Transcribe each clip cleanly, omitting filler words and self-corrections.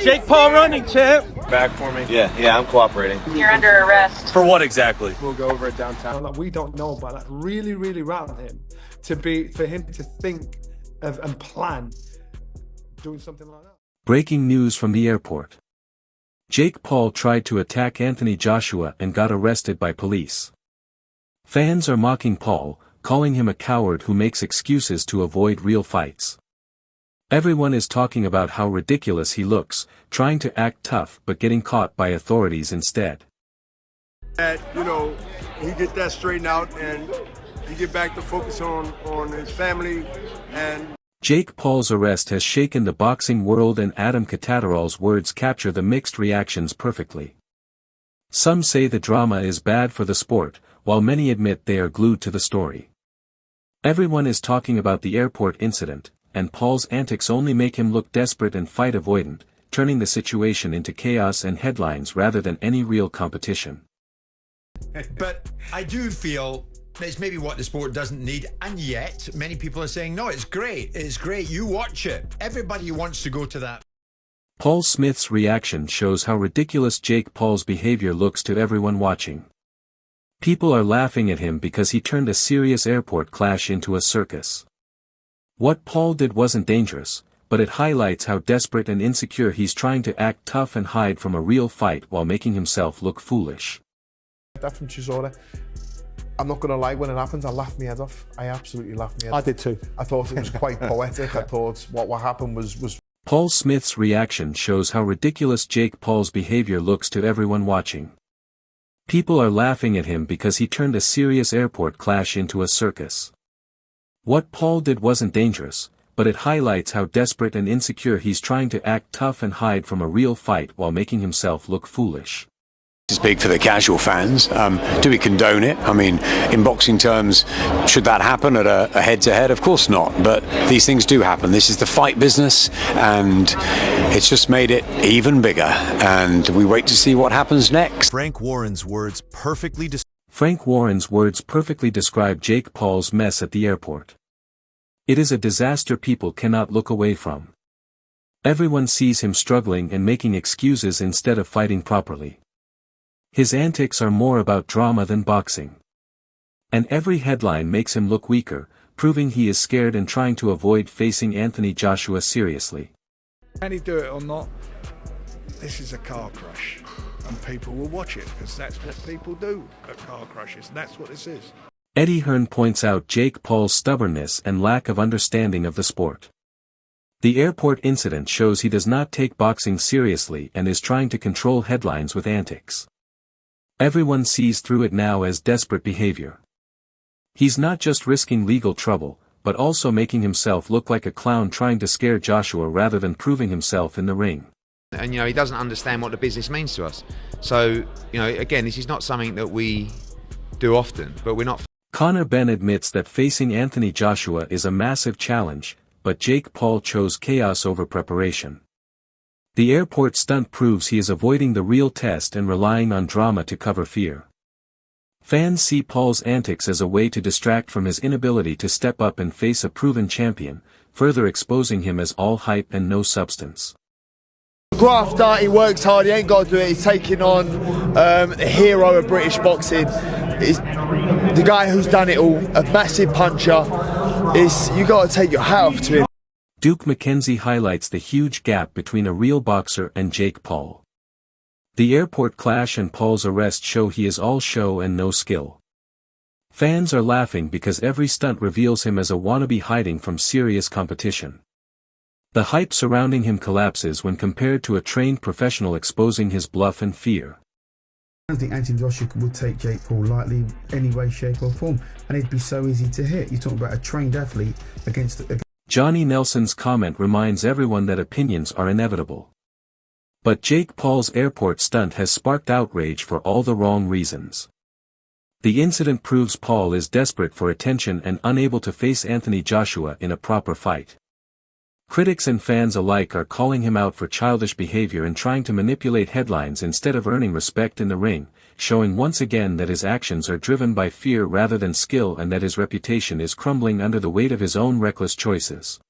Jake Paul running, champ. Back for me. Yeah, I'm cooperating. You're under arrest. For what exactly? We'll go over it downtown. Like, we don't know, but that really rattled him for him to think of and plan doing something like that. Breaking news from the airport. Jake Paul tried to attack Anthony Joshua and got arrested by police. Fans are mocking Paul, calling him a coward who makes excuses to avoid real fights. Everyone is talking about how ridiculous he looks, trying to act tough but getting caught by authorities instead. That, he get that straightened out and he get back to focus on his family. And Jake Paul's arrest has shaken the boxing world, and Adam Catterall's words capture the mixed reactions perfectly. Some say the drama is bad for the sport, while many admit they are glued to the story. Everyone is talking about the airport incident, and Paul's antics only make him look desperate and fight avoidant, turning the situation into chaos and headlines rather than any real competition. But I do feel it's maybe what the sport doesn't need, and yet many people are saying, no, it's great, you watch it. Everybody wants to go to that. Paul Smith's reaction shows how ridiculous Jake Paul's behavior looks to everyone watching. People are laughing at him because he turned a serious airport clash into a circus. What Paul did wasn't dangerous, but it highlights how desperate and insecure he's trying to act tough and hide from a real fight while making himself look foolish. That from Chisora. I'm not going to lie, when it happens, I laughed my head off. I absolutely laughed my head off. I did too. I thought it was quite poetic. I thought what happened was... Paul Smith's reaction shows how ridiculous Jake Paul's behavior looks to everyone watching. People are laughing at him because he turned a serious airport clash into a circus. What Paul did wasn't dangerous, but it highlights how desperate and insecure he's trying to act tough and hide from a real fight while making himself look foolish. This is big for the casual fans. Do we condone it? I mean, in boxing terms, should that happen at a head-to-head? Of course not, but these things do happen. This is the fight business, and it's just made it even bigger, and we wait to see what happens next. Frank Warren's words perfectly describe Jake Paul's mess at the airport. It is a disaster people cannot look away from. Everyone sees him struggling and making excuses instead of fighting properly. His antics are more about drama than boxing. And every headline makes him look weaker, proving he is scared and trying to avoid facing Anthony Joshua seriously. can he do it or not? This is a car crash, and people will watch it because that's what people do at car crashes, and that's what this is. Eddie Hearn points out Jake Paul's stubbornness and lack of understanding of the sport. The airport incident shows he does not take boxing seriously and is trying to control headlines with antics. Everyone sees through it now as desperate behavior. He's not just risking legal trouble, but also making himself look like a clown trying to scare Joshua rather than proving himself in the ring. And he doesn't understand what the business means to us. So, again, this is not something that we do often, but we're not. Conor Benn admits that facing Anthony Joshua is a massive challenge, but Jake Paul chose chaos over preparation. The airport stunt proves he is avoiding the real test and relying on drama to cover fear. Fans see Paul's antics as a way to distract from his inability to step up and face a proven champion, further exposing him as all hype and no substance. Grafter, he works hard, he ain't got to do it, he's taking on a hero of British boxing. He's the guy who's done it all, a massive puncher. You got to take your hat off to him. Duke McKenzie highlights the huge gap between a real boxer and Jake Paul. The airport clash and Paul's arrest show he is all show and no skill. Fans are laughing because every stunt reveals him as a wannabe hiding from serious competition. The hype surrounding him collapses when compared to a trained professional exposing his bluff and fear. I don't think Anthony Joshua would take Jake Paul lightly any way, shape or form, and it'd be so easy to hit. You're talking about a trained athlete against Johnny Nelson's comment reminds everyone that opinions are inevitable. But Jake Paul's airport stunt has sparked outrage for all the wrong reasons. The incident proves Paul is desperate for attention and unable to face Anthony Joshua in a proper fight. Critics and fans alike are calling him out for childish behavior and trying to manipulate headlines instead of earning respect in the ring, showing once again that his actions are driven by fear rather than skill and that his reputation is crumbling under the weight of his own reckless choices.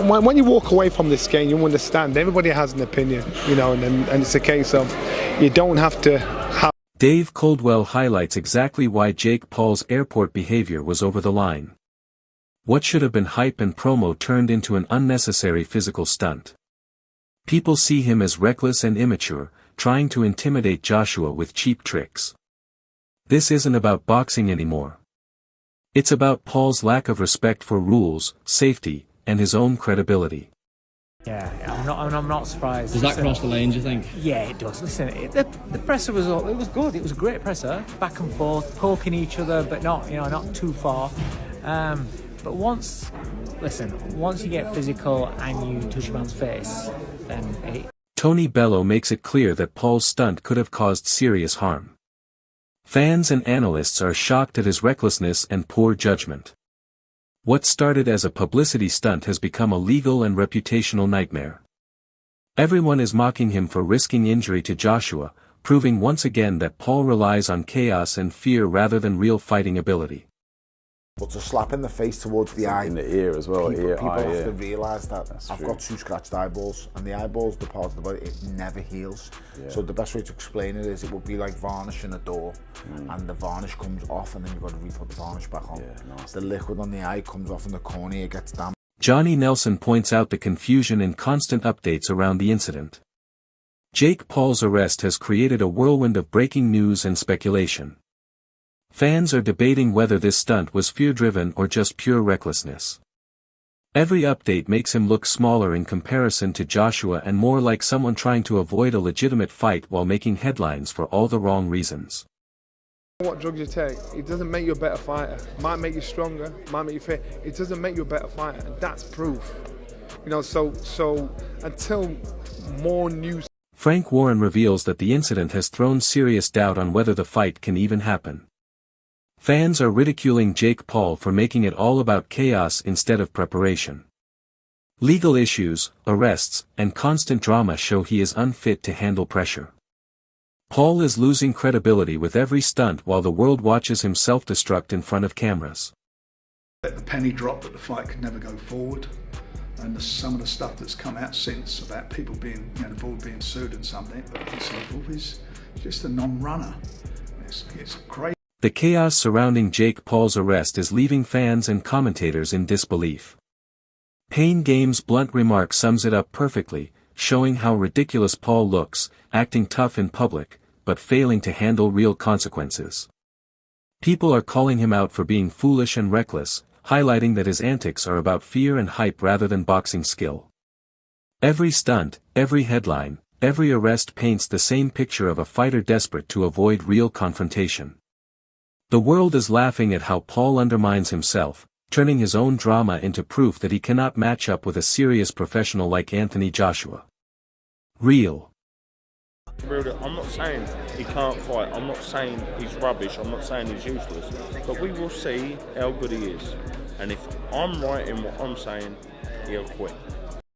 when you walk away from this game, you understand everybody has an opinion, you know, and it's a case of you don't have to have. Dave Coldwell highlights exactly why Jake Paul's airport behavior was over the line. What should have been hype and promo turned into an unnecessary physical stunt. People see him as reckless and immature, trying to intimidate Joshua with cheap tricks. This isn't about boxing anymore. It's about Paul's lack of respect for rules, safety, and his own credibility. Yeah, I'm not surprised. Does that cross the line, do you think? Yeah, it does. Listen, the presser was good. It was a great presser, back and forth, poking each other, but not too far. But once you get physical and you touch a man's face, then it. Tony Bello makes it clear that Paul's stunt could have caused serious harm. Fans and analysts are shocked at his recklessness and poor judgment. What started as a publicity stunt has become a legal and reputational nightmare. Everyone is mocking him for risking injury to Joshua, proving once again that Paul relies on chaos and fear rather than real fighting ability. But to slap in the face towards the eye, in the ear as well. People have to realise that I've got 2 scratched eyeballs, and the eyeball's the part of the body, it never heals. Yeah. So the best way to explain it is it would be like varnishing a door, and the varnish comes off, and then you've got to re-put the varnish back on. Yeah, nice. The liquid on the eye comes off in the cornea, it gets damaged. Johnny Nelson points out the confusion and constant updates around the incident. Jake Paul's arrest has created a whirlwind of breaking news and speculation. Fans are debating whether this stunt was fear-driven or just pure recklessness. Every update makes him look smaller in comparison to Joshua and more like someone trying to avoid a legitimate fight while making headlines for all the wrong reasons. What drugs you take, it doesn't make you a better fighter. Might make you stronger, might make you fit. It doesn't make you a better fighter, and that's proof. You know, so until more news. Frank Warren reveals that the incident has thrown serious doubt on whether the fight can even happen. Fans are ridiculing Jake Paul for making it all about chaos instead of preparation. Legal issues, arrests, and constant drama show he is unfit to handle pressure. Paul is losing credibility with every stunt while the world watches him self-destruct in front of cameras. Let the penny drop that the fight could never go forward, and some of the stuff that's come out since about people being, the board being sued and something, but Silverwolf is just a non-runner. It's crazy. The chaos surrounding Jake Paul's arrest is leaving fans and commentators in disbelief. Pain Game's blunt remark sums it up perfectly, showing how ridiculous Paul looks, acting tough in public, but failing to handle real consequences. People are calling him out for being foolish and reckless, highlighting that his antics are about fear and hype rather than boxing skill. Every stunt, every headline, every arrest paints the same picture of a fighter desperate to avoid real confrontation. The world is laughing at how Paul undermines himself, turning his own drama into proof that he cannot match up with a serious professional like Anthony Joshua. Real. I'm not saying he can't fight, I'm not saying he's rubbish, I'm not saying he's useless, but we will see how good he is. And if I'm right in what I'm saying, he'll quit.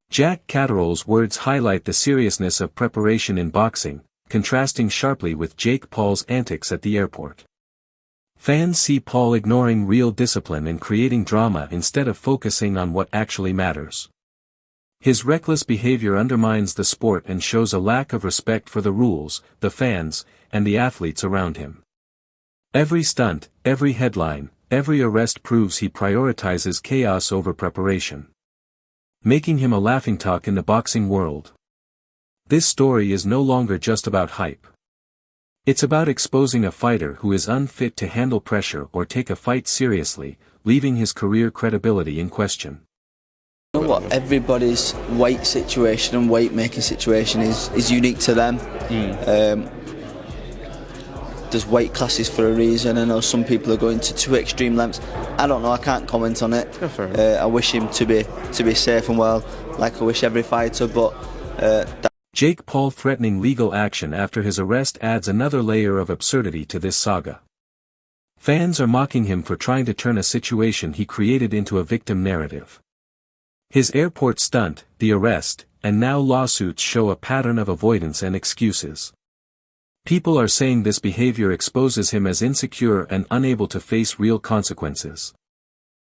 Jack Catterall's words highlight the seriousness of preparation in boxing, contrasting sharply with Jake Paul's antics at the airport. Fans see Paul ignoring real discipline and creating drama instead of focusing on what actually matters. His reckless behavior undermines the sport and shows a lack of respect for the rules, the fans, and the athletes around him. Every stunt, every headline, every arrest proves he prioritizes chaos over preparation, making him a laughingstock in the boxing world. This story is no longer just about hype. It's about exposing a fighter who is unfit to handle pressure or take a fight seriously, leaving his career credibility in question. You know what? Everybody's weight situation and weight making situation is unique to them. There's weight classes for a reason. I know some people are going to 2 extreme lengths. I don't know. I can't comment on it. I wish him to be safe and well, like I wish every fighter. But Jake Paul threatening legal action after his arrest adds another layer of absurdity to this saga. Fans are mocking him for trying to turn a situation he created into a victim narrative. His airport stunt, the arrest, and now lawsuits show a pattern of avoidance and excuses. People are saying this behavior exposes him as insecure and unable to face real consequences.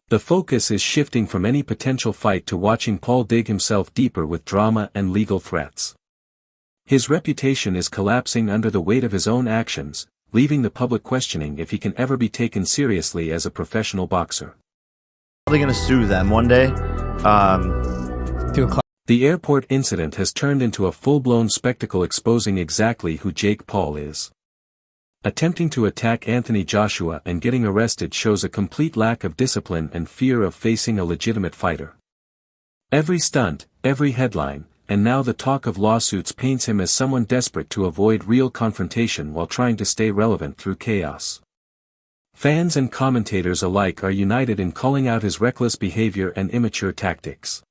The focus is shifting from any potential fight to watching Paul dig himself deeper with drama and legal threats. His reputation is collapsing under the weight of his own actions, leaving the public questioning if he can ever be taken seriously as a professional boxer. Probably going to sue them one day. The airport incident has turned into a full-blown spectacle exposing exactly who Jake Paul is. Attempting to attack Anthony Joshua and getting arrested shows a complete lack of discipline and fear of facing a legitimate fighter. Every stunt, every headline, and now the talk of lawsuits paints him as someone desperate to avoid real confrontation while trying to stay relevant through chaos. Fans and commentators alike are united in calling out his reckless behavior and immature tactics.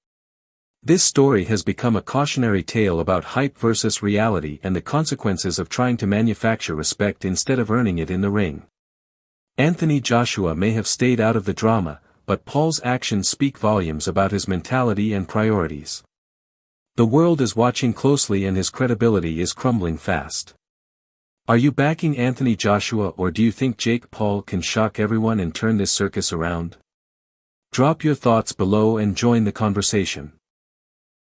This story has become a cautionary tale about hype versus reality and the consequences of trying to manufacture respect instead of earning it in the ring. Anthony Joshua may have stayed out of the drama, but Paul's actions speak volumes about his mentality and priorities. The world is watching closely and his credibility is crumbling fast. Are you backing Anthony Joshua or do you think Jake Paul can shock everyone and turn this circus around? Drop your thoughts below and join the conversation.